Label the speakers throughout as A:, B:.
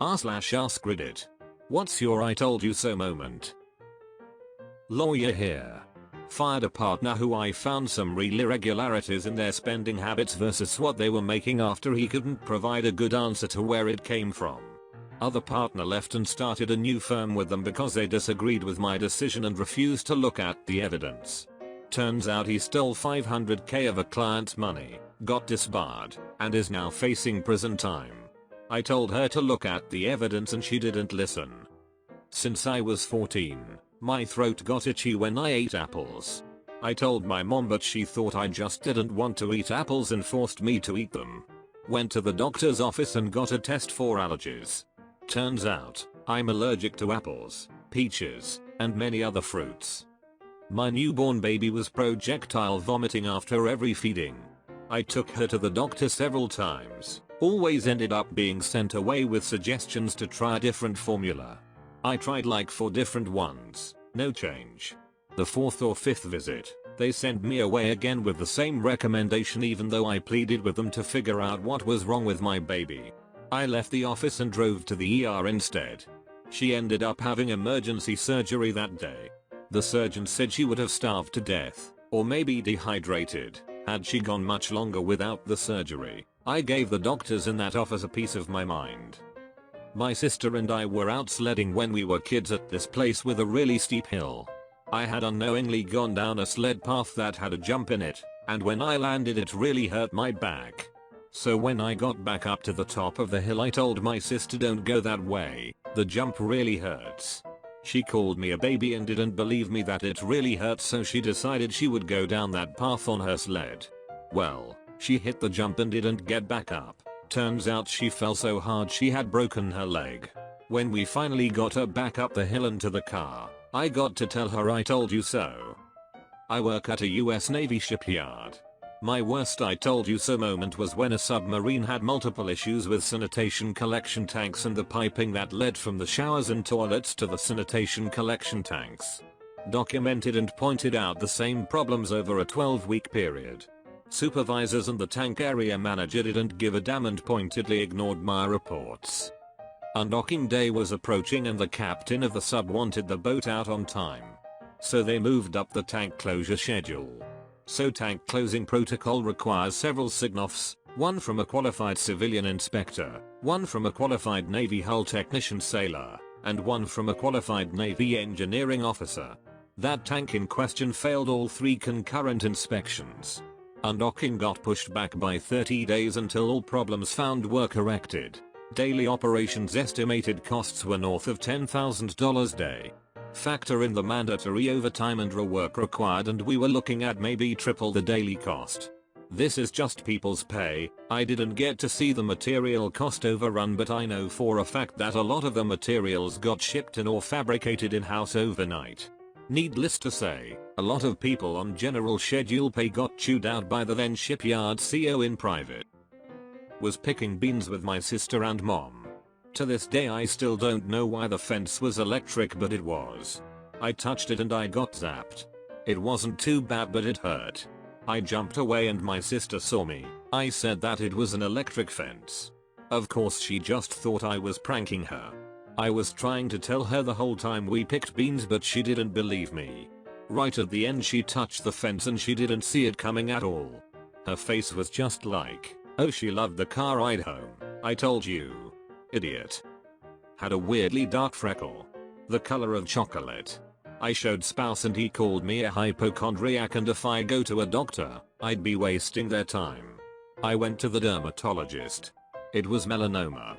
A: r/AskReddit. What's your I told you so moment? Lawyer here. Fired a partner who I found some real irregularities in their spending habits versus what they were making after he couldn't provide a good answer to where it came from. Other partner left and started a new firm with them because they disagreed with my decision and refused to look at the evidence. Turns out he stole $500k of a client's money, got disbarred, and is now facing prison time. I told her to look at the evidence and she didn't listen. Since I was 14, my throat got itchy when I ate apples. I told my mom but she thought I just didn't want to eat apples and forced me to eat them. Went to the doctor's office and got a test for allergies. Turns out, I'm allergic to apples, peaches, and many other fruits. My newborn baby was projectile vomiting after every feeding. I took her to the doctor several times, always ended up being sent away with suggestions to try a different formula. I tried like 4 different ones, no change. The 4th or 5th visit, they sent me away again with the same recommendation even though I pleaded with them to figure out what was wrong with my baby. I left the office and drove to the ER instead. She ended up having emergency surgery that day. The surgeon said she would have starved to death, or maybe dehydrated, had she gone much longer without the surgery. I gave the doctors in that office a piece of my mind. My sister and I were out sledding when we were kids at this place with a really steep hill. I had unknowingly gone down a sled path that had a jump in it, and when I landed it really hurt my back. So when I got back up to the top of the hill I told my sister don't go that way, the jump really hurts. She called me a baby and didn't believe me that it really hurt, so she decided she would go down that path on her sled. Well, she hit the jump and didn't get back up. Turns out she fell so hard she had broken her leg. When we finally got her back up the hill and to the car, I got to tell her I told you so. I work at a US Navy shipyard. My worst I told you so moment was when a submarine had multiple issues with sanitation collection tanks and the piping that led from the showers and toilets to the sanitation collection tanks. Documented and pointed out the same problems over a 12-week period. Supervisors and the tank area manager didn't give a damn and pointedly ignored my reports. Undocking day was approaching and the captain of the sub wanted the boat out on time. So they moved up the tank closure schedule. So tank closing protocol requires several sign-offs, one from a qualified civilian inspector, one from a qualified Navy hull technician sailor, and one from a qualified Navy engineering officer. That tank in question failed all 3 concurrent inspections. Undocking got pushed back by 30 days until all problems found were corrected. Daily operations estimated costs were north of $10,000 a day. Factor in the mandatory overtime and rework required and we were looking at maybe triple the daily cost. This is just people's pay. I didn't get to see the material cost overrun, but I know for a fact that a lot of the materials got shipped in or fabricated in-house overnight. Needless to say, a lot of people on general schedule pay got chewed out by the then shipyard CO in private. Was picking beans with my sister and mom. To this day I still don't know why the fence was electric, but it was. I touched it and I got zapped. It wasn't too bad but it hurt. I jumped away and my sister saw me. I said that it was an electric fence. Of course she just thought I was pranking her. I was trying to tell her the whole time we picked beans but she didn't believe me. Right at the end she touched the fence and she didn't see it coming at all. Her face was just like, oh, she loved the car ride home. I told you. Idiot. Had a weirdly dark freckle. The color of chocolate. I showed spouse and he called me a hypochondriac, and if I go to a doctor, I'd be wasting their time. I went to the dermatologist. It was melanoma.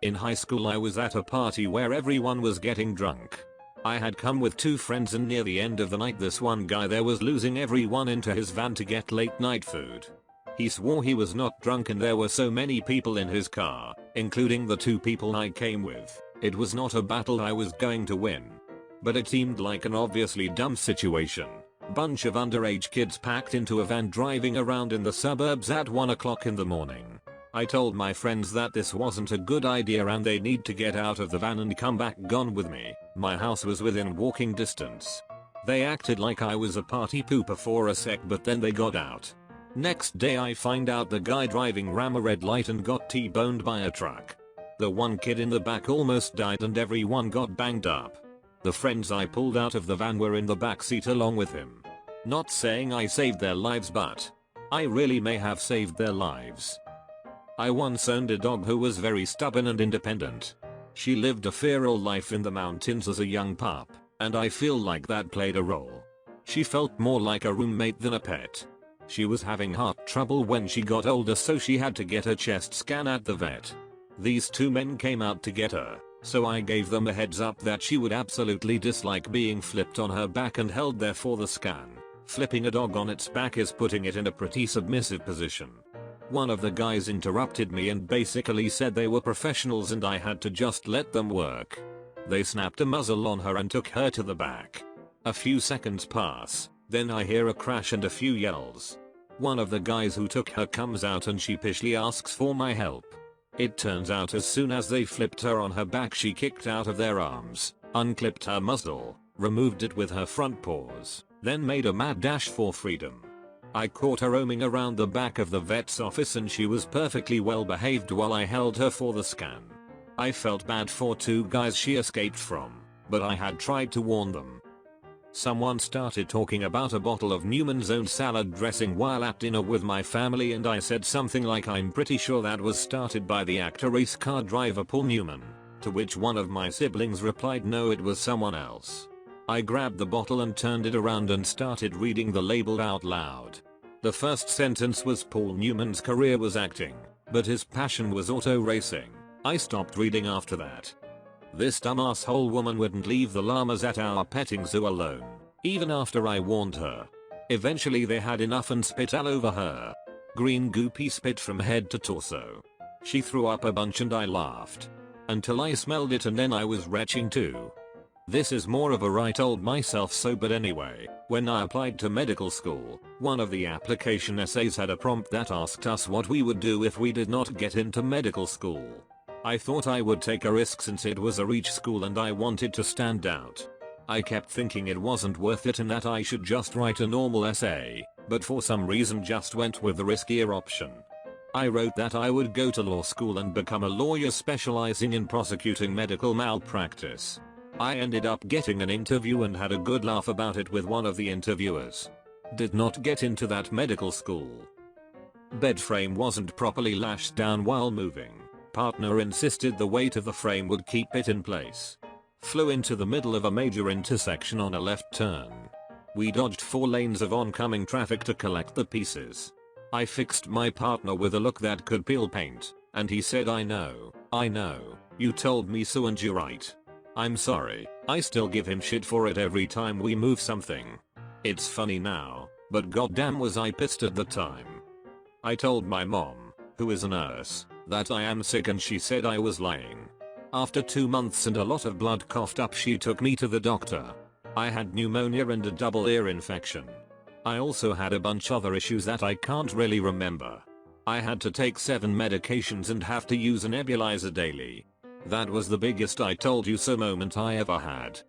A: In high school I was at a party where everyone was getting drunk. I had come with 2 friends and near the end of the night this one guy there was losing everyone into his van to get late night food. He swore he was not drunk and there were so many people in his car, including the 2 people I came with. It was not a battle I was going to win. But it seemed like an obviously dumb situation. Bunch of underage kids packed into a van driving around in the suburbs at 1 o'clock in the morning. I told my friends that this wasn't a good idea and they need to get out of the van and come back gone with me. My house was within walking distance. They acted like I was a party pooper for a sec, but then they got out. Next day I find out the guy driving ran a red light and got T-boned by a truck. The one kid in the back almost died and everyone got banged up. The friends I pulled out of the van were in the back seat along with him. Not saying I saved their lives, but I really may have saved their lives. I once owned a dog who was very stubborn and independent. She lived a feral life in the mountains as a young pup, and I feel like that played a role. She felt more like a roommate than a pet. She was having heart trouble when she got older, so she had to get a chest scan at the vet. These two men came out to get her, so I gave them a heads up that she would absolutely dislike being flipped on her back and held there for the scan. Flipping a dog on its back is putting it in a pretty submissive position. One of the guys interrupted me and basically said they were professionals and I had to just let them work. They snapped a muzzle on her and took her to the back. A few seconds pass, then I hear a crash and a few yells. One of the guys who took her comes out and sheepishly asks for my help. It turns out as soon as they flipped her on her back, she kicked out of their arms, unclipped her muzzle, removed it with her front paws, then made a mad dash for freedom. I caught her roaming around the back of the vet's office and she was perfectly well behaved while I held her for the scan. I felt bad for two guys she escaped from, but I had tried to warn them. Someone started talking about a bottle of Newman's Own salad dressing while at dinner with my family, and I said something like, "I'm pretty sure that was started by the actor race car driver Paul Newman," to which one of my siblings replied, "No, it was someone else." I grabbed the bottle and turned it around and started reading the label out loud. The first sentence was Paul Newman's career was acting, but his passion was auto racing. I stopped reading after that. This dumb asshole woman wouldn't leave the llamas at our petting zoo alone, even after I warned her. Eventually they had enough and spit all over her. Green goopy spit from head to torso. She threw up a bunch and I laughed. Until I smelled it and then I was retching too. This is more of a I told myself so, but anyway, when I applied to medical school, one of the application essays had a prompt that asked us what we would do if we did not get into medical school. I thought I would take a risk since it was a reach school and I wanted to stand out. I kept thinking it wasn't worth it and that I should just write a normal essay, but for some reason just went with the riskier option. I wrote that I would go to law school and become a lawyer specializing in prosecuting medical malpractice. I ended up getting an interview and had a good laugh about it with one of the interviewers. Did not get into that medical school. Bed frame wasn't properly lashed down while moving. Partner insisted the weight of the frame would keep it in place. Flew into the middle of a major intersection on a left turn. We dodged 4 lanes of oncoming traffic to collect the pieces. I fixed my partner with a look that could peel paint, and he said, I know, you told me so and you're right. I'm sorry." I still give him shit for it every time we move something. It's funny now, but goddamn was I pissed at the time. I told my mom, who is a nurse, that I am sick and she said I was lying. After 2 months and a lot of blood coughed up, she took me to the doctor. I had pneumonia and a double ear infection. I also had a bunch other issues that I can't really remember. I had to take 7 medications and have to use a nebulizer daily. That was the biggest I told you so moment I ever had.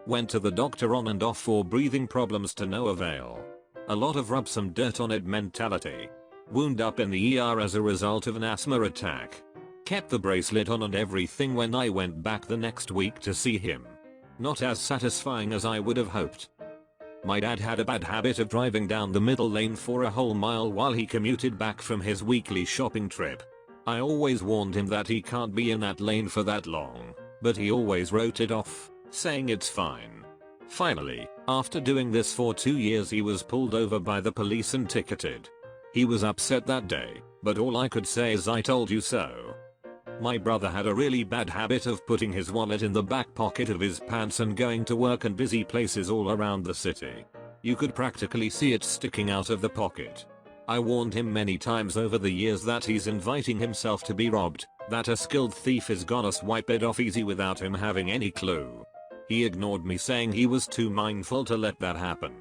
A: Went to the doctor on and off for breathing problems to no avail. A lot of rub some dirt on it mentality. Wound up in the ER as a result of an asthma attack. Kept the bracelet on and everything when I went back the next week to see him. Not as satisfying as I would have hoped. My dad had a bad habit of driving down the middle lane for a whole mile while he commuted back from his weekly shopping trip. I always warned him that he can't be in that lane for that long, but he always wrote it off, saying it's fine. Finally, after doing this for 2 years, he was pulled over by the police and ticketed. He was upset that day, but all I could say is I told you so. My brother had a really bad habit of putting his wallet in the back pocket of his pants and going to work and busy places all around the city. You could practically see it sticking out of the pocket. I warned him many times over the years that he's inviting himself to be robbed, that a skilled thief is gonna swipe it off easy without him having any clue. He ignored me, saying he was too mindful to let that happen.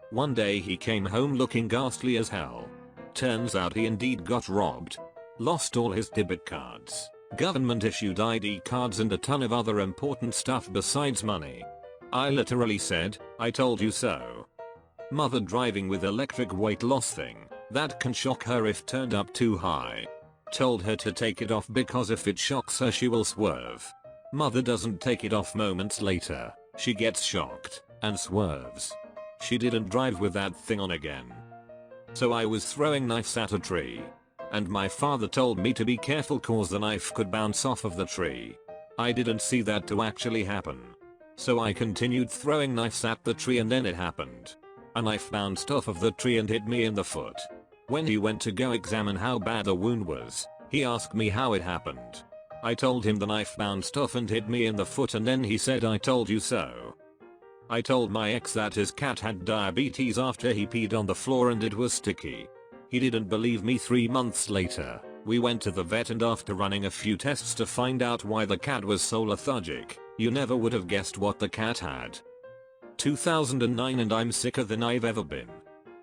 A: One day he came home looking ghastly as hell. Turns out he indeed got robbed. Lost all his debit cards, government issued ID cards and a ton of other important stuff besides money. I literally said, I told you so. Mother driving with electric weight loss thing. That can shock her if turned up too high. Told her to take it off because if it shocks her she will swerve. Mother doesn't take it off. Moments later, she gets shocked and swerves. She didn't drive with that thing on again. So I was throwing knives at a tree. And my father told me to be careful cause the knife could bounce off of the tree. I didn't see that to actually happen. So I continued throwing knives at the tree and then it happened. A knife bounced off of the tree and hit me in the foot. When he went to go examine how bad the wound was, he asked me how it happened. I told him the knife bounced off and hit me in the foot and then he said I told you so. I told my ex that his cat had diabetes after he peed on the floor and it was sticky. He didn't believe me. 3 months later, we went to the vet and after running a few tests to find out why the cat was so lethargic, you never would have guessed what the cat had. 2009 and I'm sicker than I've ever been.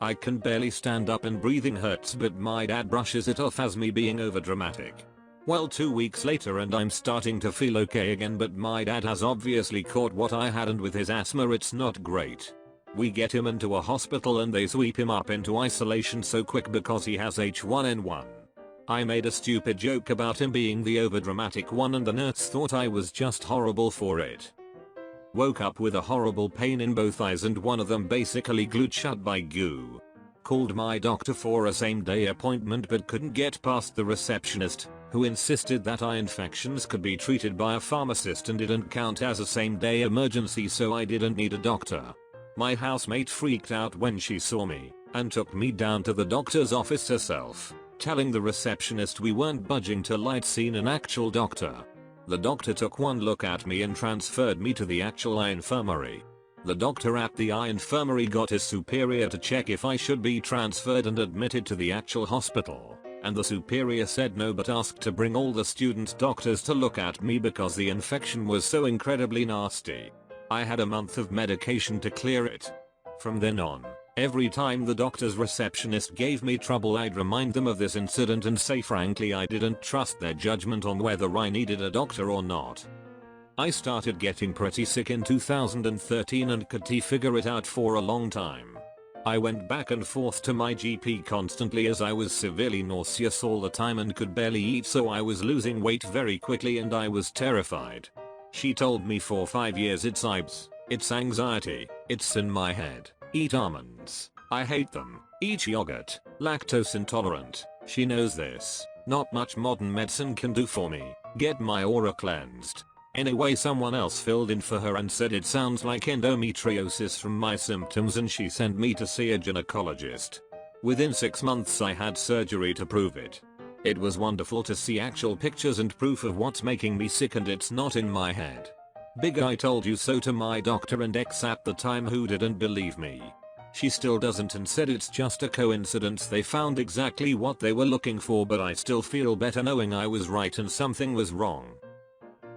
A: I can barely stand up and breathing hurts but my dad brushes it off as me being overdramatic. Well, 2 weeks later and I'm starting to feel okay again but my dad has obviously caught what I had and with his asthma it's not great. We get him into a hospital and they sweep him up into isolation so quick because he has H1N1. I made a stupid joke about him being the overdramatic one and the nurse thought I was just horrible for it. Woke up with a horrible pain in both eyes and one of them basically glued shut by goo. Called my doctor for a same day appointment but couldn't get past the receptionist, who insisted that eye infections could be treated by a pharmacist and didn't count as a same day emergency so I didn't need a doctor. My housemate freaked out when she saw me and took me down to the doctor's office herself, telling the receptionist we weren't budging till I'd seen an actual doctor. The doctor took one look at me and transferred me to the actual eye infirmary. The doctor at the eye infirmary got his superior to check if I should be transferred and admitted to the actual hospital, and the superior said no but asked to bring all the student doctors to look at me because the infection was so incredibly nasty. I had a month of medication to clear it. From then on, every time the doctor's receptionist gave me trouble I'd remind them of this incident and say frankly I didn't trust their judgment on whether I needed a doctor or not. I started getting pretty sick in 2013 and couldn't figure it out for a long time. I went back and forth to my GP constantly as I was severely nauseous all the time and could barely eat so I was losing weight very quickly and I was terrified. She told me for 5 years it's IBS, it's anxiety, it's in my head, eat almonds, I hate them, eat yogurt, lactose intolerant, she knows this, not much modern medicine can do for me, get my aura cleansed. Anyway someone else filled in for her and said it sounds like endometriosis from my symptoms and she sent me to see a gynecologist. Within 6 months I had surgery to prove it. It was wonderful to see actual pictures and proof of what's making me sick and it's not in my head. Big I told you so to my doctor and ex at the time who didn't believe me. She still doesn't and said it's just a coincidence they found exactly what they were looking for but I still feel better knowing I was right and something was wrong.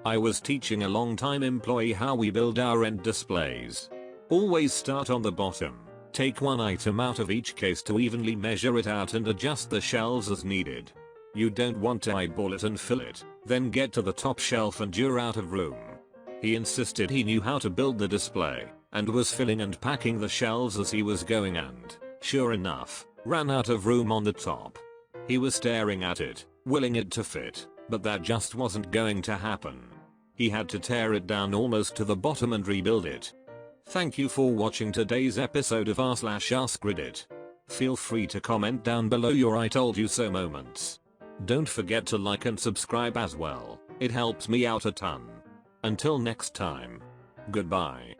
A: I was teaching a long-time employee how we build our end displays. Always start on the bottom, take one item out of each case to evenly measure it out and adjust the shelves as needed. You don't want to eyeball it and fill it, then get to the top shelf and you're out of room. He insisted he knew how to build the display, and was filling and packing the shelves as he was going and, sure enough, ran out of room on the top. He was staring at it, willing it to fit, but that just wasn't going to happen. He had to tear it down almost to the bottom and rebuild it. Thank you for watching today's episode of r/AskReddit. Feel free to comment down below your I told you so moments. Don't forget to like and subscribe as well, it helps me out a ton. Until next time. Goodbye.